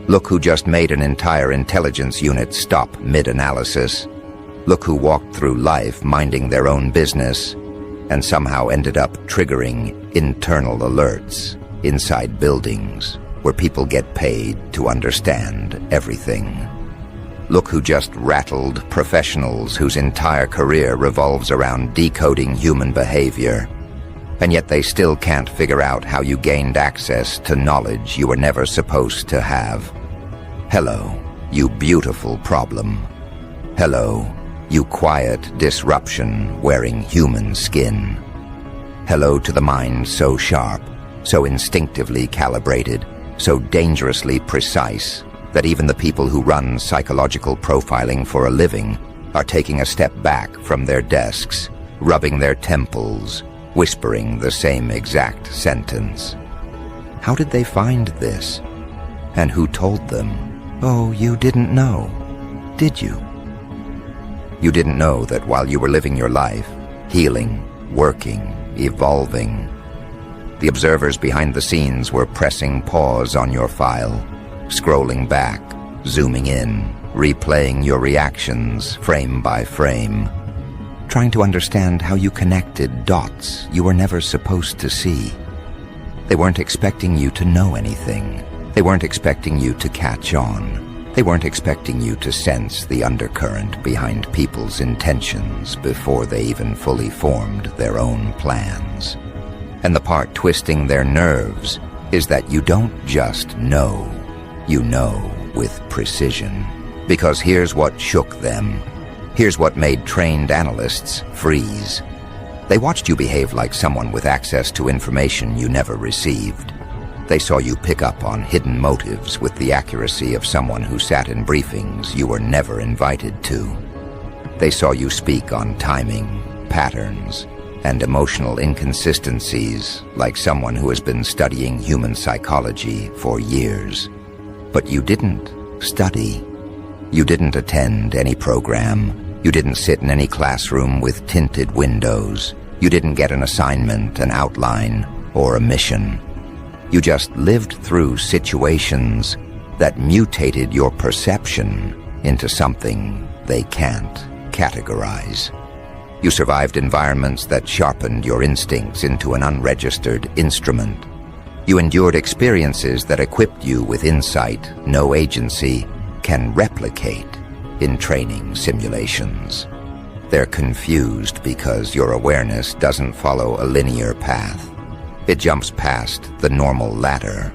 Look who just made an entire intelligence unit stop mid-analysis. Look who walked through life minding their own business and somehow ended up triggering internal alerts inside buildings where people get paid to understand everything. Look who just rattled professionals whose entire career revolves around decoding human behavior, and yet they still can't figure out how you gained access to knowledge you were never supposed to have. Hello, you beautiful problem. Hello, you quiet disruption wearing human skin. Hello to the mind so sharp, so instinctively calibrated, so dangerously precise, that even the people who run psychological profiling for a living are taking a step back from their desks, rubbing their temples, whispering the same exact sentence. How did they find this? And who told them? Oh, you didn't know, did you? You didn't know that while you were living your life, healing, working, evolving, the observers behind the scenes were pressing pause on your file, scrolling back, zooming in, replaying your reactions frame by frame, trying to understand how you connected dots you were never supposed to see. They weren't expecting you to know anything. They weren't expecting you to catch on. They weren't expecting you to sense the undercurrent behind people's intentions before they even fully formed their own plans. And the part twisting their nerves is that you don't just know, you know with precision. Because here's what shook them. Here's what made trained analysts freeze. They watched you behave like someone with access to information you never received. They saw you pick up on hidden motives with the accuracy of someone who sat in briefings you were never invited to. They saw you speak on timing, patterns, and emotional inconsistencies like someone who has been studying human psychology for years. But you didn't study. You didn't attend any program. You didn't sit in any classroom with tinted windows. You didn't get an assignment, an outline, or a mission. You just lived through situations that mutated your perception into something they can't categorize. You survived environments that sharpened your instincts into an unregistered instrument. You endured experiences that equipped you with insight no agency can replicate in training simulations. They're confused because your awareness doesn't follow a linear path. It jumps past the normal ladder.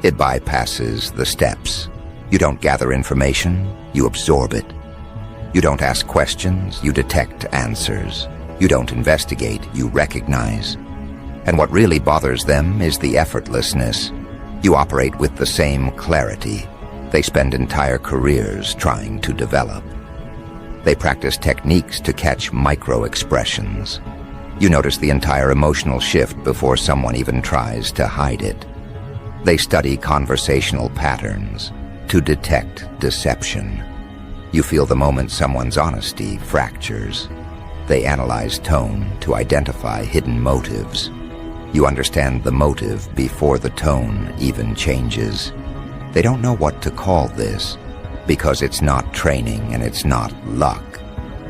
It bypasses the steps. You don't gather information, you absorb it. You don't ask questions, you detect answers. You don't investigate, you recognize. And what really bothers them is the effortlessness. You operate with the same clarity they spend entire careers trying to develop. They practice techniques to catch micro-expressions. You notice the entire emotional shift before someone even tries to hide it. They study conversational patterns to detect deception. You feel the moment someone's honesty fractures. They analyze tone to identify hidden motives. You understand the motive before the tone even changes. They don't know what to call this because it's not training and it's not luck.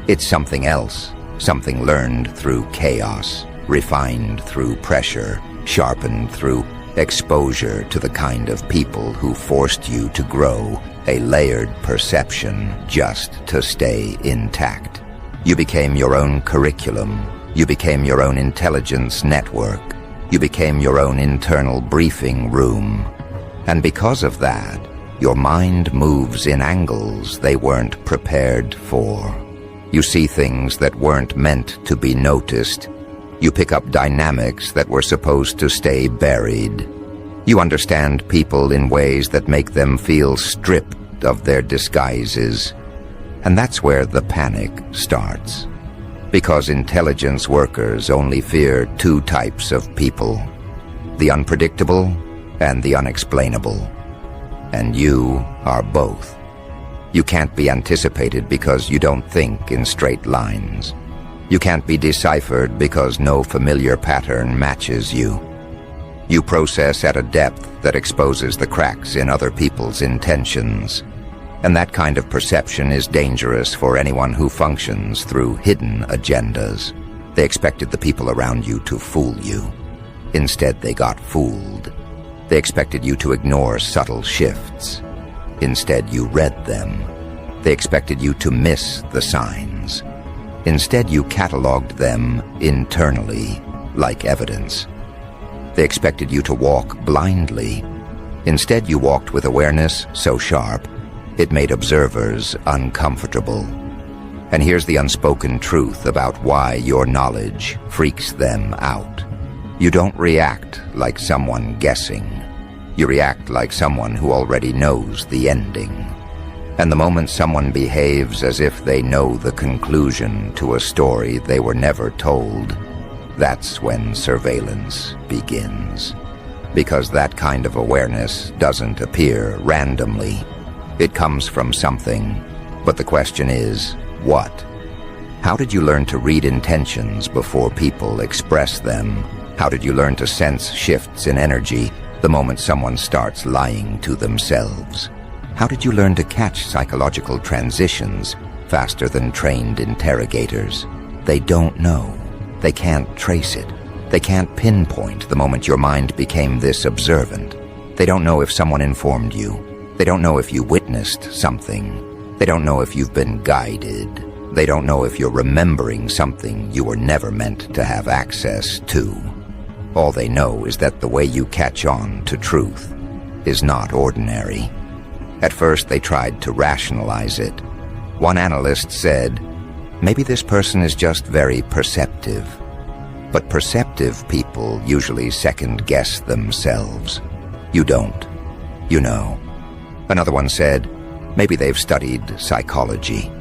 It's something else. Something learned through chaos, refined through pressure, sharpened through exposure to the kind of people who forced you to grow a layered perception just to stay intact. You became your own curriculum. You became your own intelligence network. You became your own internal briefing room. And because of that, your mind moves in angles they weren't prepared for. You see things that weren't meant to be noticed. You pick up dynamics that were supposed to stay buried. You understand people in ways that make them feel stripped of their disguises. And that's where the panic starts. Because intelligence workers only fear two types of people: the unpredictable and the unexplainable. And you are both. You can't be anticipated because you don't think in straight lines. You can't be deciphered because no familiar pattern matches you. You process at a depth that exposes the cracks in other people's intentions. And that kind of perception is dangerous for anyone who functions through hidden agendas. They expected the people around you to fool you. Instead, they got fooled. They expected you to ignore subtle shifts. Instead, you read them. They expected you to miss the signs. Instead, you cataloged them internally, like evidence. They expected you to walk blindly. Instead, you walked with awareness so sharp, it made observers uncomfortable. And here's the unspoken truth about why your knowledge freaks them out. You don't react like someone guessing. You react like someone who already knows the ending. And the moment someone behaves as if they know the conclusion to a story they were never told, that's when surveillance begins. Because that kind of awareness doesn't appear randomly. It comes from something. But the question is, what? How did you learn to read intentions before people express them? How did you learn to sense shifts in energy the moment someone starts lying to themselves? How did you learn to catch psychological transitions faster than trained interrogators? They don't know. They can't trace it. They can't pinpoint the moment your mind became this observant. They don't know if someone informed you. They don't know if you witnessed something. They don't know if you've been guided. They don't know if you're remembering something you were never meant to have access to. All they know is that the way you catch on to truth is not ordinary. At first, they tried to rationalize it. One analyst said, maybe this person is just very perceptive. But perceptive people usually second-guess themselves. You don't. You know. Another one said, maybe they've studied psychology.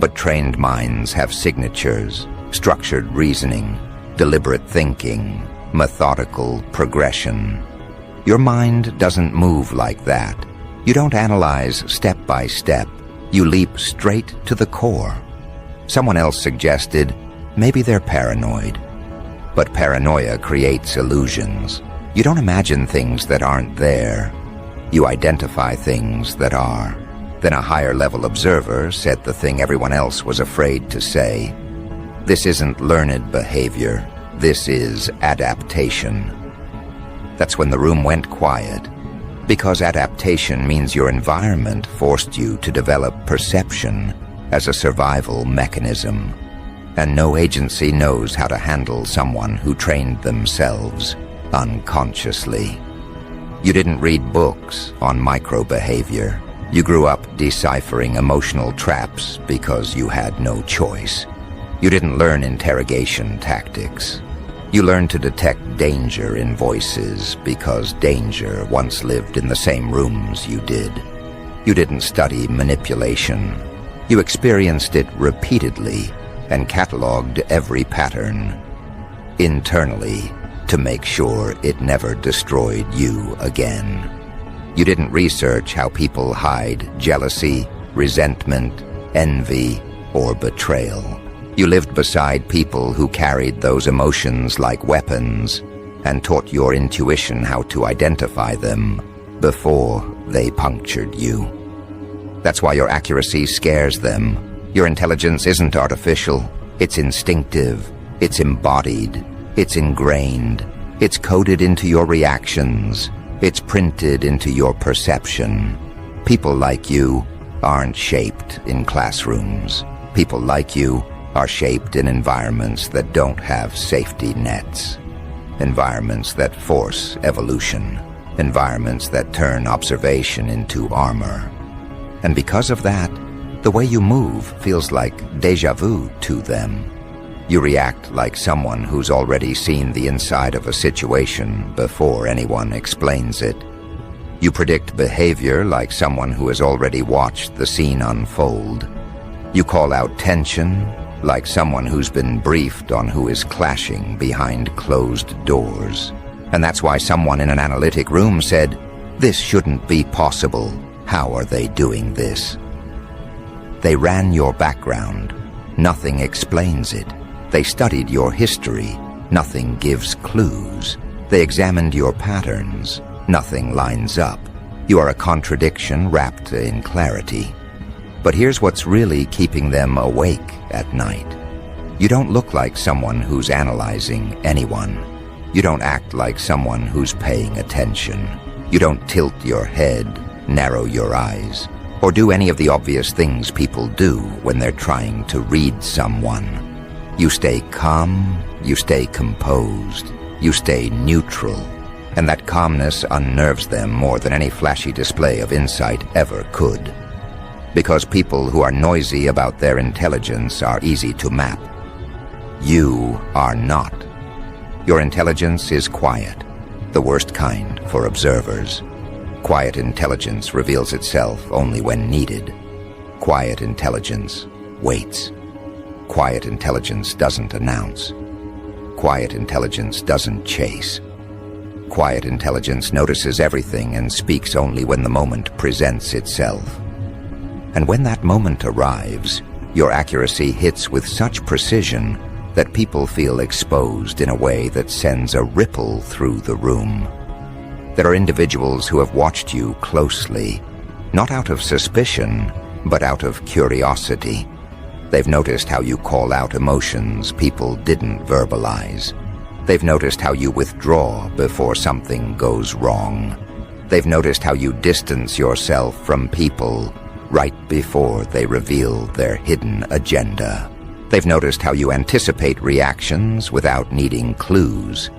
But trained minds have signatures, structured reasoning, deliberate thinking, methodical progression. Your mind doesn't move like that. You don't analyze step by step. You leap straight to the core. Someone else suggested, maybe they're paranoid. But paranoia creates illusions. You don't imagine things that aren't there. You identify things that are. Then a higher-level observer said the thing everyone else was afraid to say. This isn't learned behavior. This is adaptation. That's when the room went quiet. Because adaptation means your environment forced you to develop perception as a survival mechanism. And no agency knows how to handle someone who trained themselves unconsciously. You didn't read books on microbehavior. You grew up deciphering emotional traps because you had no choice. You didn't learn interrogation tactics. You learned to detect danger in voices because danger once lived in the same rooms you did. You didn't study manipulation. You experienced it repeatedly and cataloged every pattern internally to make sure it never destroyed you again. You didn't research how people hide jealousy, resentment, envy, or betrayal. You lived beside people who carried those emotions like weapons and taught your intuition how to identify them before they punctured you. That's why your accuracy scares them. Your intelligence isn't artificial. It's instinctive. It's embodied. It's ingrained. It's coded into your reactions. It's printed into your perception. People like you aren't shaped in classrooms. People like you are shaped in environments that don't have safety nets. Environments that force evolution. Environments that turn observation into armor. And because of that, the way you move feels like déjà vu to them. You react like someone who's already seen the inside of a situation before anyone explains it. You predict behavior like someone who has already watched the scene unfold. You call out tension like someone who's been briefed on who is clashing behind closed doors. And that's why someone in an analytic room said, "This shouldn't be possible. How are they doing this?" They ran your background. Nothing explains it. They studied your history. Nothing gives clues. They examined your patterns. Nothing lines up. You are a contradiction wrapped in clarity. But here's what's really keeping them awake at night. You don't look like someone who's analyzing anyone. You don't act like someone who's paying attention. You don't tilt your head, narrow your eyes, or do any of the obvious things people do when they're trying to read someone. You stay calm, you stay composed, you stay neutral, and that calmness unnerves them more than any flashy display of insight ever could. Because people who are noisy about their intelligence are easy to map. You are not. Your intelligence is quiet, the worst kind for observers. Quiet intelligence reveals itself only when needed. Quiet intelligence waits. Quiet intelligence doesn't announce. Quiet intelligence doesn't chase. Quiet intelligence notices everything and speaks only when the moment presents itself. And when that moment arrives, your accuracy hits with such precision that people feel exposed in a way that sends a ripple through the room. There are individuals who have watched you closely, not out of suspicion, but out of curiosity. They've noticed how you call out emotions people didn't verbalize. They've noticed how you withdraw before something goes wrong. They've noticed how you distance yourself from people right before they reveal their hidden agenda. They've noticed how you anticipate reactions without needing clues.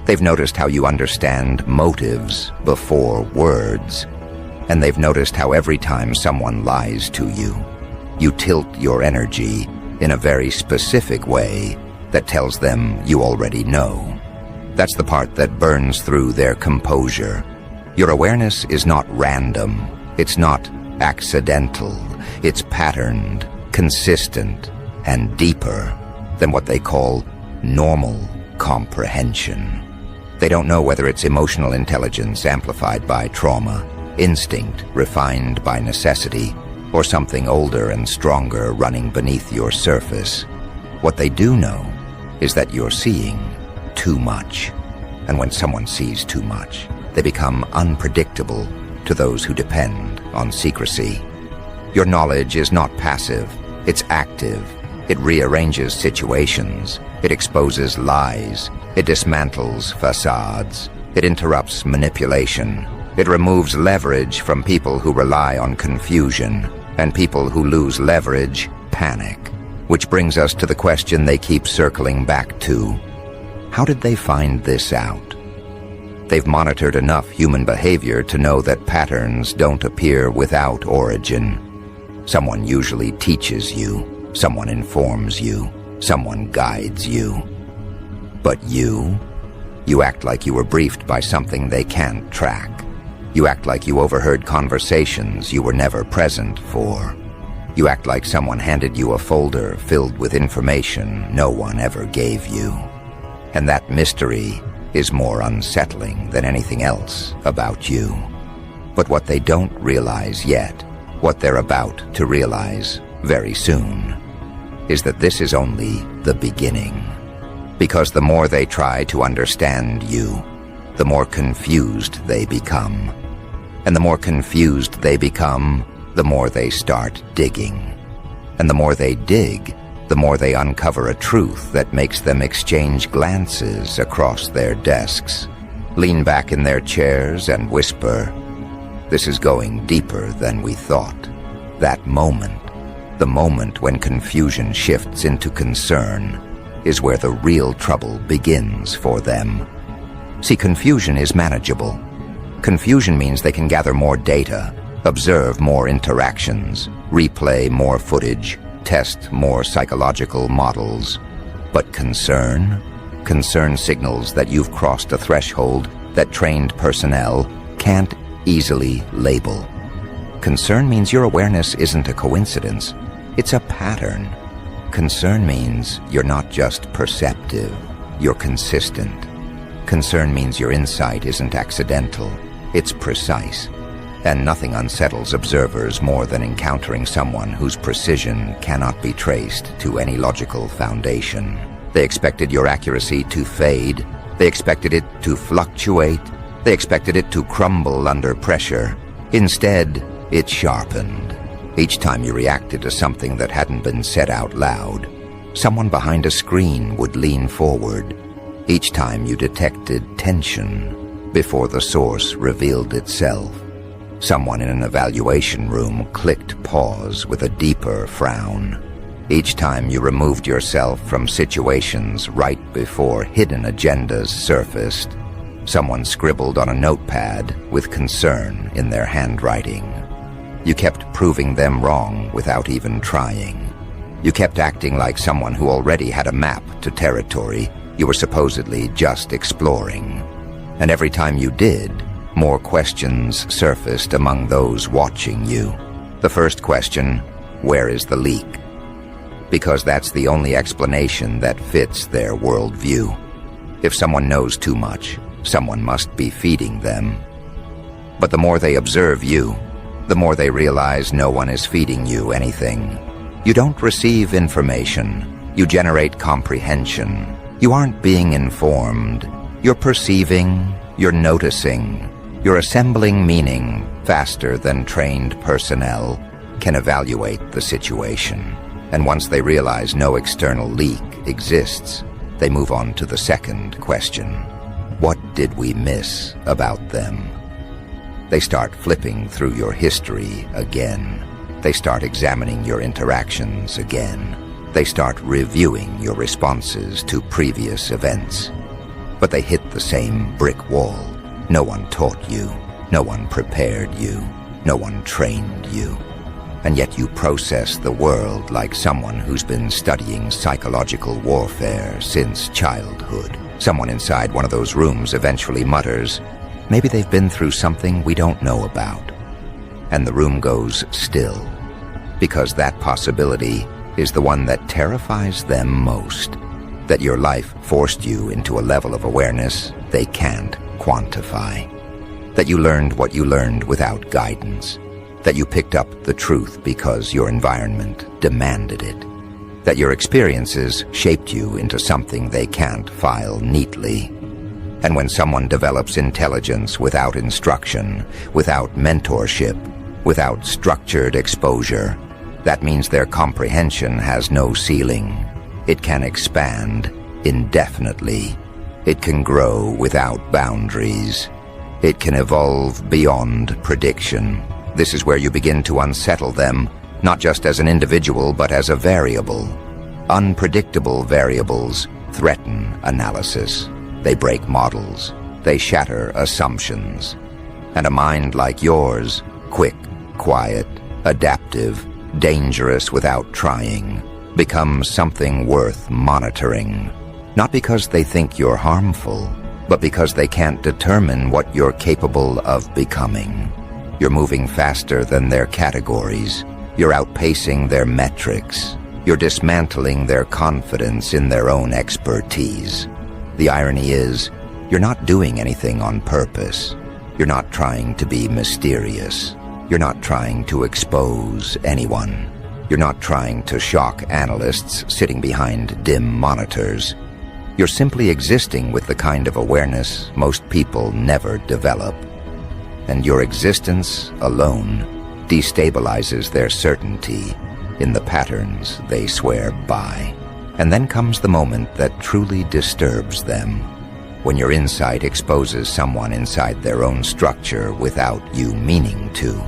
They've noticed how you understand motives before words. And they've noticed how every time someone lies to you, you tilt your energy in a very specific way that tells them you already know. That's the part that burns through their composure. Your awareness is not random. It's not accidental. It's patterned, consistent, and deeper than what they call normal comprehension. They don't know whether it's emotional intelligence amplified by trauma, instinct refined by necessity, or something older and stronger running beneath your surface. What they do know is that you're seeing too much. And when someone sees too much, they become unpredictable to those who depend on secrecy. Your knowledge is not passive, it's active. It rearranges situations. It exposes lies. It dismantles facades. It interrupts manipulation. It removes leverage from people who rely on confusion, and people who lose leverage panic. Which brings us to the question they keep circling back to. How did they find this out? They've monitored enough human behavior to know that patterns don't appear without origin. Someone usually teaches you. Someone informs you. Someone guides you. But you act like you were briefed by something they can't track. You act like you overheard conversations you were never present for. You act like someone handed you a folder filled with information no one ever gave you. And that mystery is more unsettling than anything else about you. But what they don't realize yet, what they're about to realize very soon, is that this is only the beginning. Because the more they try to understand you, the more confused they become. And the more confused they become, the more they start digging. And the more they dig, the more they uncover a truth that makes them exchange glances across their desks, lean back in their chairs and whisper, "This is going deeper than we thought." That moment, the moment when confusion shifts into concern, is where the real trouble begins for them. See, confusion is manageable. Confusion means they can gather more data, observe more interactions, replay more footage, test more psychological models. But concern signals that you've crossed a threshold that trained personnel can't easily label. Concern means your awareness isn't a coincidence, it's a pattern. Concern means you're not just perceptive, you're consistent. Concern means your insight isn't accidental, it's precise. And nothing unsettles observers more than encountering someone whose precision cannot be traced to any logical foundation. They expected your accuracy to fade, They expected it to fluctuate. They expected it to crumble under pressure. Instead, it sharpened. Each time you reacted to something that hadn't been said out loud, someone behind a screen would lean forward. Each time you detected tension before the source revealed itself, someone in an evaluation room clicked pause with a deeper frown. Each time you removed yourself from situations right before hidden agendas surfaced, someone scribbled on a notepad with concern in their handwriting. You kept proving them wrong without even trying. You kept acting like someone who already had a map to territory you were supposedly just exploring. And every time you did, more questions surfaced among those watching you. The first question, where is the leak? Because that's the only explanation that fits their worldview. If someone knows too much, someone must be feeding them. But the more they observe you, the more they realize no one is feeding you anything. You don't receive information. You generate comprehension. You aren't being informed. You're perceiving. You're noticing. You're assembling meaning faster than trained personnel can evaluate the situation. And once they realize no external leak exists, they move on to the second question. What did we miss about them? They start flipping through your history again. They start examining your interactions again. They start reviewing your responses to previous events. But they hit the same brick wall. No one taught you. No one prepared you. No one trained you. And yet you process the world like someone who's been studying psychological warfare since childhood. Someone inside one of those rooms eventually mutters, maybe they've been through something we don't know about. And the room goes still, because that possibility is the one that terrifies them most. That your life forced you into a level of awareness they can't quantify. That you learned what you learned without guidance. That you picked up the truth because your environment demanded it. That your experiences shaped you into something they can't file neatly. And when someone develops intelligence without instruction, without mentorship, without structured exposure, that means their comprehension has no ceiling. It can expand indefinitely. It can grow without boundaries. It can evolve beyond prediction. This is where you begin to unsettle them, not just as an individual, but as a variable. Unpredictable variables threaten analysis. They break models. They shatter assumptions. And a mind like yours, quick, quiet, adaptive, dangerous without trying, becomes something worth monitoring. Not because they think you're harmful, but because they can't determine what you're capable of becoming. You're moving faster than their categories. You're outpacing their metrics. You're dismantling their confidence in their own expertise. The irony is, you're not doing anything on purpose. You're not trying to be mysterious. You're not trying to expose anyone. You're not trying to shock analysts sitting behind dim monitors. You're simply existing with the kind of awareness most people never develop. And your existence alone destabilizes their certainty in the patterns they swear by. And then comes the moment that truly disturbs them, when your insight exposes someone inside their own structure without you meaning to.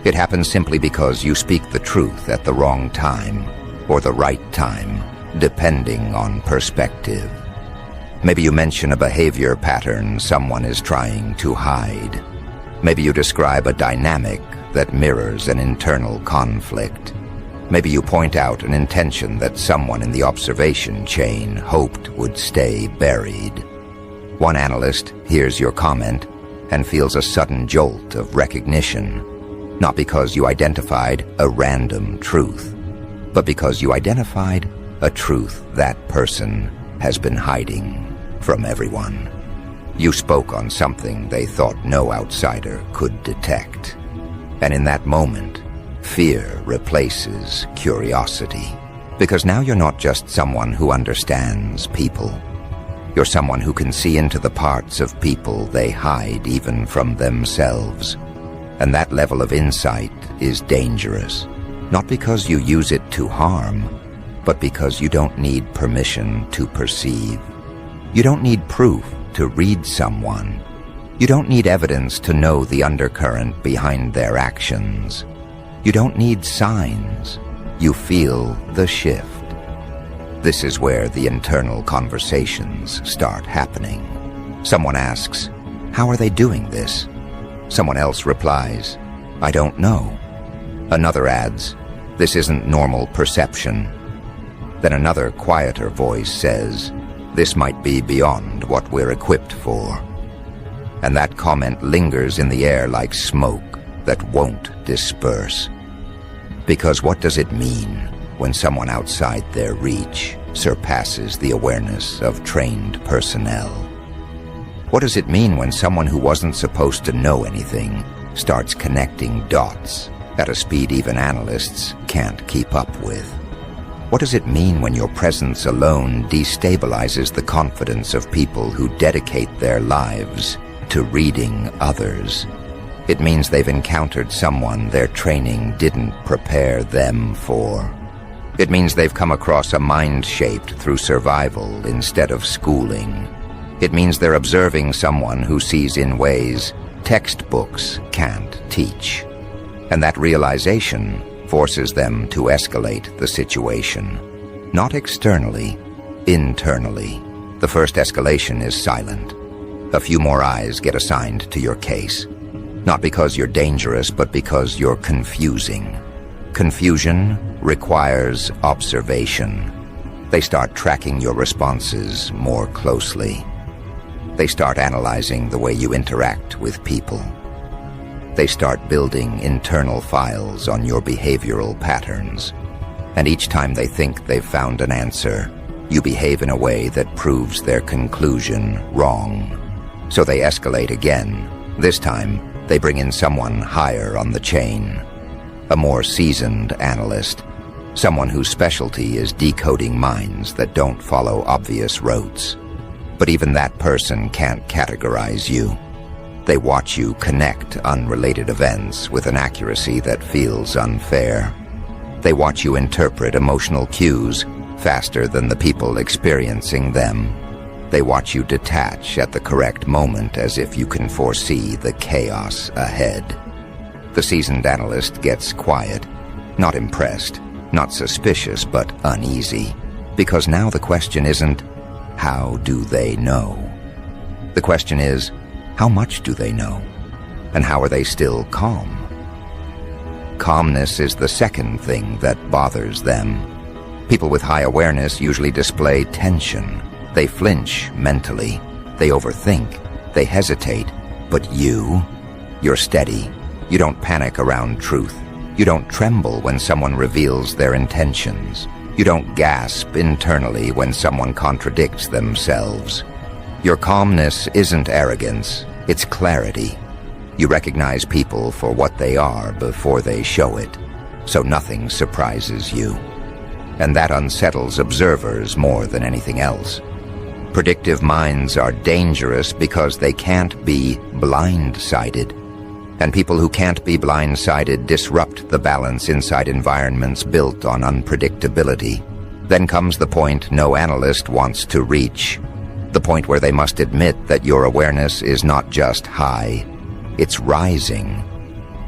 It happens simply because you speak the truth at the wrong time, or the right time, depending on perspective. Maybe you mention a behavior pattern someone is trying to hide. Maybe you describe a dynamic that mirrors an internal conflict. Maybe you point out an intention that someone in the observation chain hoped would stay buried. One analyst hears your comment and feels a sudden jolt of recognition, not because you identified a random truth, but because you identified a truth that person has been hiding from everyone. You spoke on something they thought no outsider could detect. And in that moment, fear replaces curiosity. Because now you're not just someone who understands people. You're someone who can see into the parts of people they hide even from themselves. And that level of insight is dangerous, not because you use it to harm, but because you don't need permission to perceive. You don't need proof to read someone. You don't need evidence to know the undercurrent behind their actions. You don't need signs. You feel the shift. This is where the internal conversations start happening. Someone asks, "How are they doing this?" Someone else replies, "I don't know." Another adds, "This isn't normal perception." Then another quieter voice says, "This might be beyond what we're equipped for." And that comment lingers in the air like smoke that won't disperse. Because what does it mean when someone outside their reach surpasses the awareness of trained personnel? What does it mean when someone who wasn't supposed to know anything starts connecting dots at a speed even analysts can't keep up with? What does it mean when your presence alone destabilizes the confidence of people who dedicate their lives to reading others? It means they've encountered someone their training didn't prepare them for. It means they've come across a mind shaped through survival instead of schooling. It means they're observing someone who sees in ways textbooks can't teach. And that realization forces them to escalate the situation. Not externally, internally. The first escalation is silent. A few more eyes get assigned to your case. Not because you're dangerous, but because you're confusing. Confusion requires observation. They start tracking your responses more closely. They start analyzing the way you interact with people. They start building internal files on your behavioral patterns. And each time they think they've found an answer, you behave in a way that proves their conclusion wrong. So they escalate again. This time, they bring in someone higher on the chain. A more seasoned analyst. Someone whose specialty is decoding minds that don't follow obvious rotes. But even that person can't categorize you. They watch you connect unrelated events with an accuracy that feels unfair. They watch you interpret emotional cues faster than the people experiencing them. They watch you detach at the correct moment as if you can foresee the chaos ahead. The seasoned analyst gets quiet, not impressed, not suspicious, but uneasy. Because now the question isn't, how do they know? The question is, how much do they know? And how are they still calm? Calmness is the second thing that bothers them. People with high awareness usually display tension. They flinch mentally. They overthink. They hesitate. But you're steady. You don't panic around truth. You don't tremble when someone reveals their intentions. You don't gasp internally when someone contradicts themselves. Your calmness isn't arrogance, it's clarity. You recognize people for what they are before they show it, so nothing surprises you. And that unsettles observers more than anything else. Predictive minds are dangerous because they can't be blindsided. And people who can't be blindsided disrupt the balance inside environments built on unpredictability. Then comes the point no analyst wants to reach. The point where they must admit that your awareness is not just high, it's rising.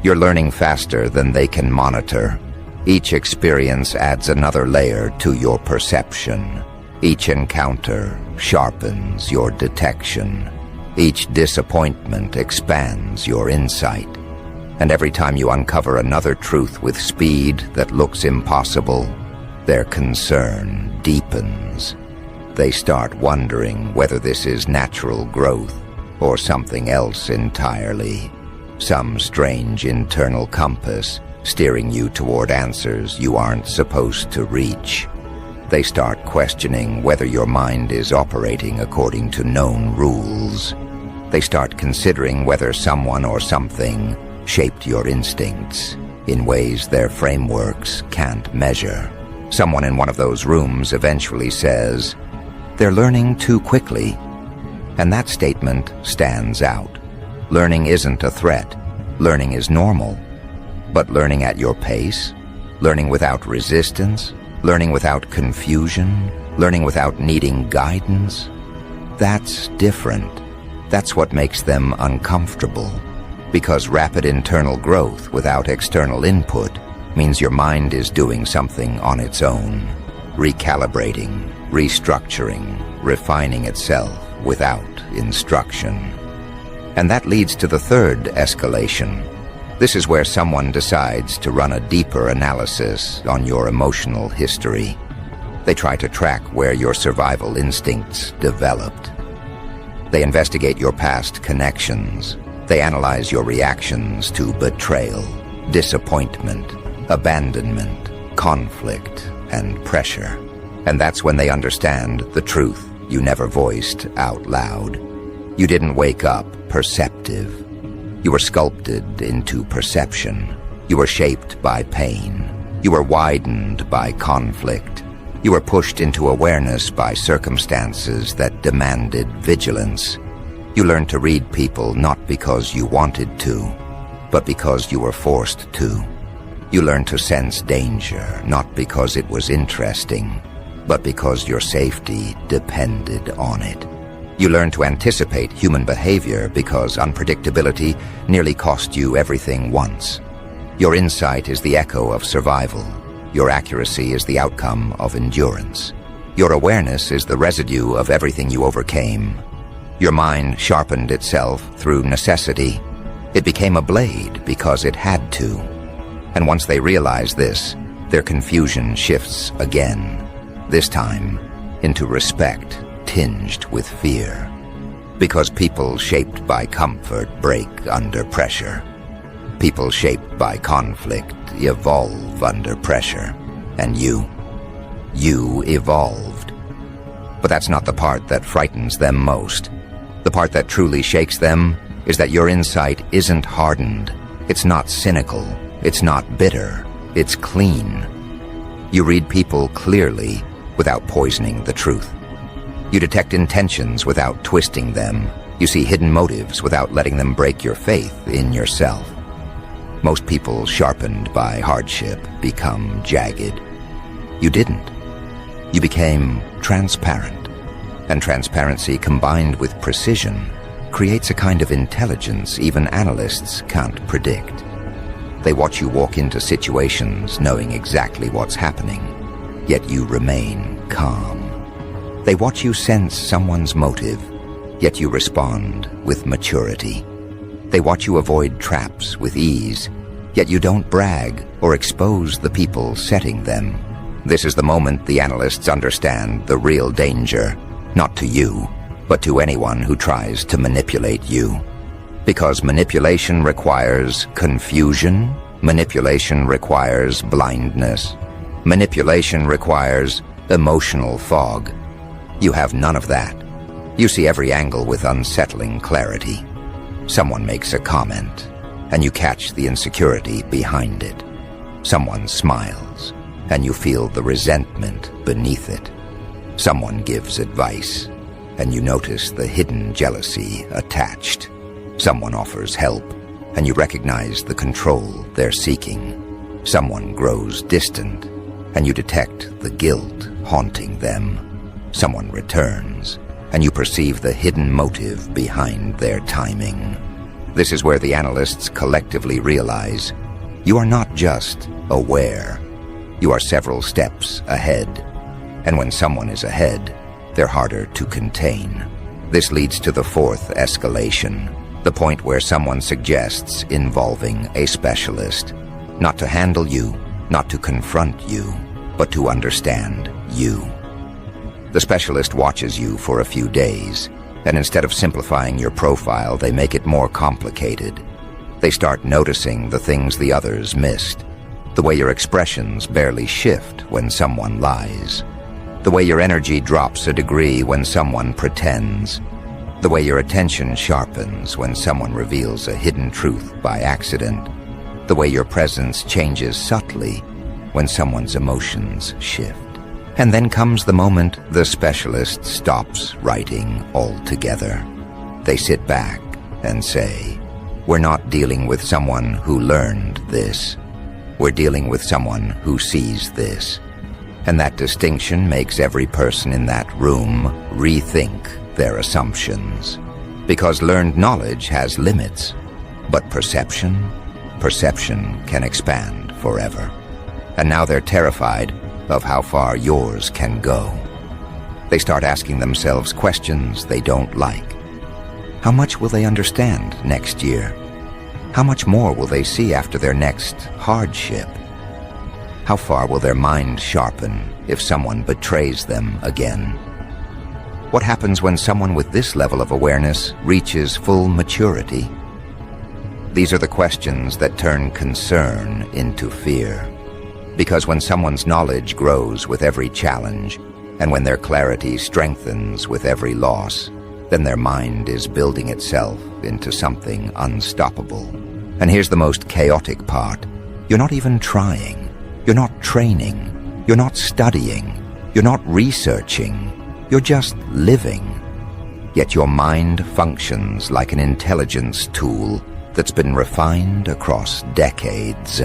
You're learning faster than they can monitor. Each experience adds another layer to your perception. Each encounter sharpens your detection. Each disappointment expands your insight. And every time you uncover another truth with speed that looks impossible, their concern deepens. They start wondering whether this is natural growth or something else entirely. Some strange internal compass steering you toward answers you aren't supposed to reach. They start questioning whether your mind is operating according to known rules. They start considering whether someone or something shaped your instincts in ways their frameworks can't measure. Someone in one of those rooms eventually says, They're learning too quickly. And that statement stands out. Learning isn't a threat. Learning is normal. But learning at your pace, learning without resistance, learning without confusion, learning without needing guidance, that's different. That's what makes them uncomfortable. Because rapid internal growth without external input means your mind is doing something on its own, recalibrating, restructuring, refining itself without instruction. And that leads to the third escalation. This is where someone decides to run a deeper analysis on your emotional history. They try to track where your survival instincts developed. They investigate your past connections. They analyze your reactions to betrayal, disappointment, abandonment, conflict, and pressure. And that's when they understand the truth you never voiced out loud. You didn't wake up perceptive. You were sculpted into perception. You were shaped by pain. You were widened by conflict. You were pushed into awareness by circumstances that demanded vigilance. You learned to read people not because you wanted to, but because you were forced to. You learned to sense danger not because it was interesting, but because your safety depended on it. You learn to anticipate human behavior because unpredictability nearly cost you everything once. Your insight is the echo of survival. Your accuracy is the outcome of endurance. Your awareness is the residue of everything you overcame. Your mind sharpened itself through necessity. It became a blade because it had to. And once they realize this, their confusion shifts again, this time into respect tinged with fear. Because people shaped by comfort break under pressure. People shaped by conflict evolve under pressure. And you evolved. But that's not the part that frightens them most. The part that truly shakes them is that your insight isn't hardened. It's not cynical. It's not bitter. It's clean. You read people clearly without poisoning the truth. You detect intentions without twisting them. You see hidden motives without letting them break your faith in yourself. Most people sharpened by hardship become jagged. You didn't. You became transparent. And transparency combined with precision creates a kind of intelligence even analysts can't predict. They watch you walk into situations knowing exactly what's happening, yet you remain calm. They watch you sense someone's motive, yet you respond with maturity. They watch you avoid traps with ease, yet you don't brag or expose the people setting them. This is the moment the analysts understand the real danger, not to you, but to anyone who tries to manipulate you. Because manipulation requires confusion, manipulation requires blindness, manipulation requires emotional fog. You have none of that. You see every angle with unsettling clarity. Someone makes a comment, and you catch the insecurity behind it. Someone smiles, and you feel the resentment beneath it. Someone gives advice, and you notice the hidden jealousy attached. Someone offers help, and you recognize the control they're seeking. Someone grows distant, and you detect the guilt haunting them. Someone returns, and you perceive the hidden motive behind their timing. This is where the analysts collectively realize you are not just aware. You are several steps ahead. And when someone is ahead, they're harder to contain. This leads to the fourth escalation, the point where someone suggests involving a specialist, not to handle you, not to confront you, but to understand you. The specialist watches you for a few days, and instead of simplifying your profile, they make it more complicated. They start noticing the things the others missed, the way your expressions barely shift when someone lies, the way your energy drops a degree when someone pretends, the way your attention sharpens when someone reveals a hidden truth by accident, the way your presence changes subtly when someone's emotions shift. And then comes the moment the specialist stops writing altogether. They sit back and say, "We're not dealing with someone who learned this. We're dealing with someone who sees this." And that distinction makes every person in that room rethink their assumptions. Because learned knowledge has limits, but perception can expand forever. And now they're terrified of how far yours can go. They start asking themselves questions they don't like. How much will they understand next year? How much more will they see after their next hardship? How far will their mind sharpen if someone betrays them again? What happens when someone with this level of awareness reaches full maturity? These are the questions that turn concern into fear. Because when someone's knowledge grows with every challenge, and when their clarity strengthens with every loss, then their mind is building itself into something unstoppable. And here's the most chaotic part. You're not even trying. You're not training. You're not studying. You're not researching. You're just living. Yet your mind functions like an intelligence tool that's been refined across decades.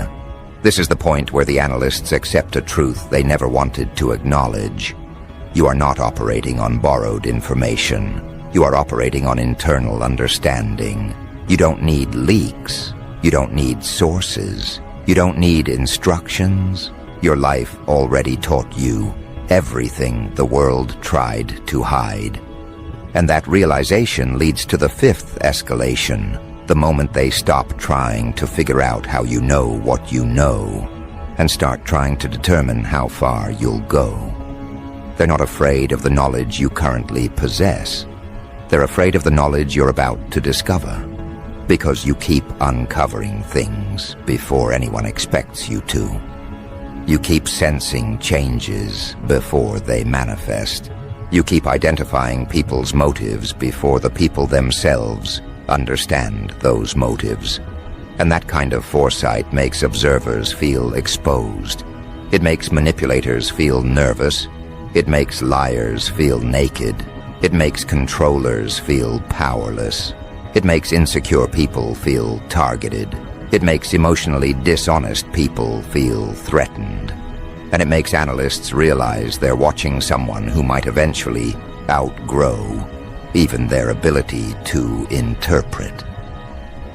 This is the point where the analysts accept a truth they never wanted to acknowledge. You are not operating on borrowed information. You are operating on internal understanding. You don't need leaks. You don't need sources. You don't need instructions. Your life already taught you everything the world tried to hide. And that realization leads to the fifth escalation, the moment they stop trying to figure out how you know what you know and start trying to determine how far you'll go. They're not afraid of the knowledge you currently possess. They're afraid of the knowledge you're about to discover, because you keep uncovering things before anyone expects you to. You keep sensing changes before they manifest. You keep identifying people's motives before the people themselves understand those motives. And that kind of foresight makes observers feel exposed. It makes manipulators feel nervous. It makes liars feel naked. It makes controllers feel powerless. It makes insecure people feel targeted. It makes emotionally dishonest people feel threatened. And it makes analysts realize they're watching someone who might eventually outgrow even their ability to interpret.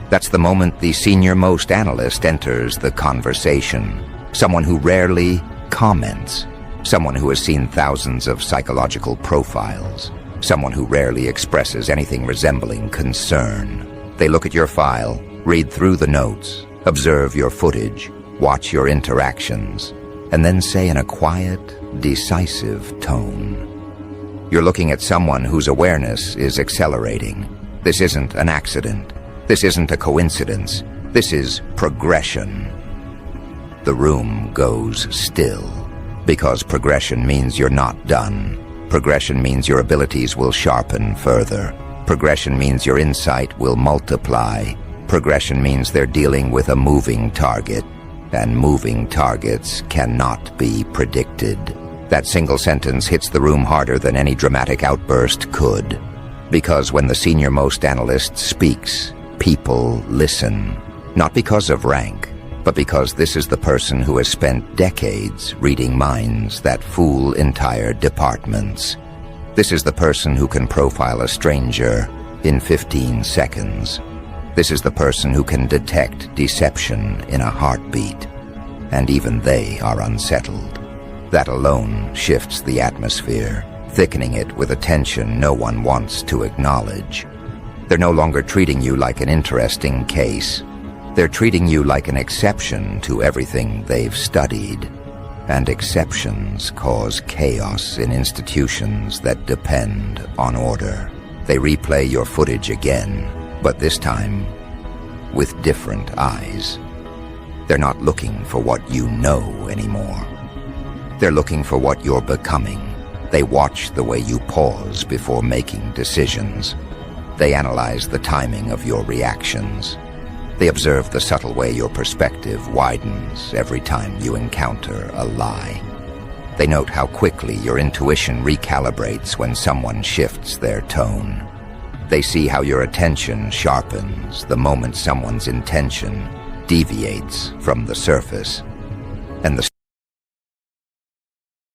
That's the moment the senior-most analyst enters the conversation. Someone who rarely comments. Someone who has seen thousands of psychological profiles. Someone who rarely expresses anything resembling concern. They look at your file, read through the notes, observe your footage, watch your interactions, and then say in a quiet, decisive tone, "You're looking at someone whose awareness is accelerating. This isn't an accident. This isn't a coincidence. This is progression." The room goes still, because progression means you're not done. Progression means your abilities will sharpen further. Progression means your insight will multiply. Progression means they're dealing with a moving target, and moving targets cannot be predicted. That single sentence hits the room harder than any dramatic outburst could. Because when the senior-most analyst speaks, people listen. Not because of rank, but because this is the person who has spent decades reading minds that fool entire departments. This is the person who can profile a stranger in 15 seconds. This is the person who can detect deception in a heartbeat. And even they are unsettled. That alone shifts the atmosphere, thickening it with a tension no one wants to acknowledge. They're no longer treating you like an interesting case. They're treating you like an exception to everything they've studied. And exceptions cause chaos in institutions that depend on order. They replay your footage again, but this time with different eyes. They're not looking for what you know anymore. They're looking for what you're becoming. They watch the way you pause before making decisions. They analyze the timing of your reactions. They observe the subtle way your perspective widens every time you encounter a lie. They note how quickly your intuition recalibrates when someone shifts their tone. They see how your attention sharpens the moment someone's intention deviates from the surface. And the